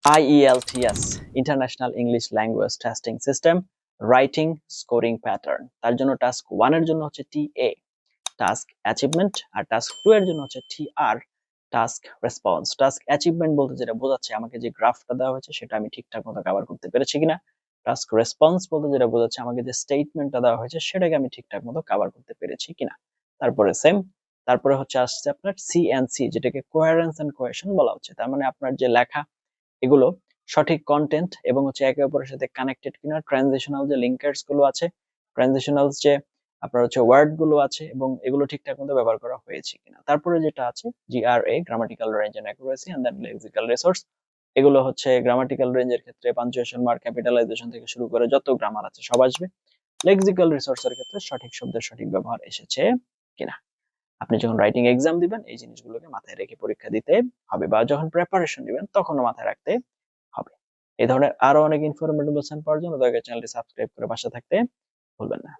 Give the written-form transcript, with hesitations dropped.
IELTS international English language testing system writing scoring pattern. তার জন্য task 1 এর জন্য হচ্ছে TA টাস্ক অ্যাচিভমেন্ট, আর টাস্ক 2 এর জন্য হচ্ছে TR task response. Task achievement বলতে যেটা বোঝাচ্ছে আমাকে যে গ্রাফটা দেওয়া হয়েছে সেটা আমি ঠিকঠাক মতো কভার করতে পেরেছি কিনা। টাস্ক রেসপন্স বলতে যেটা বোঝাচ্ছে আমাকে যে স্টেটমেন্টটা দেওয়া হয়েছে সেটাকে আমি ঠিকঠাক মতো কভার করতে পেরেছি কিনা। তারপরে সেম, তারপরে হচ্ছে আসছে আপনার CNC, যেটাকে কোহেরেন্স এন্ড কোহেশন বলা হচ্ছে। তার মানে আপনার যে লেখা এগুলো সঠিক কন্টেন্ট এবং হচ্ছে একে অপরের সাথে কানেক্টেড কিনা, ট্রানজিশনাল যে লিঙ্কার্স গুলো আছে, ট্রানজিশনাল যে আপনার হচ্ছে ওয়ার্ড গুলো আছে এবং এগুলো ঠিকঠাক মতো ব্যবহার করা হয়েছে কিনা। তারপরে যেটা আছে GRA grammatical range and accuracy and then lexical resource. এগুলো হচ্ছে গ্রামাটিক্যাল রেঞ্জের ক্ষেত্রে পাঞ্চুয়েশন মার্ক, ক্যাপিটালাইজেশন থেকে শুরু করে যত গ্রামার আছে সব আসবে। লেক্সিক্যাল রিসোর্সের ক্ষেত্রে সঠিক শব্দের সঠিক ব্যবহার এসেছে কিনা। আপনি যখন রাইটিং এক্সাম দিবেন এই জিনিসগুলোকে মাথায় রেখে পরীক্ষা দিতে হবে, বা যখন প্রিপারেশন দিবেন তখনও মাথায় রাখতে হবে। এই ধরনের আরো অনেক ইনফরমেটিভ লেসন পাওয়ার জন্য দয়া করে চ্যানেলটি সাবস্ক্রাইব করে পাশে থাকতে ভুলবেন না।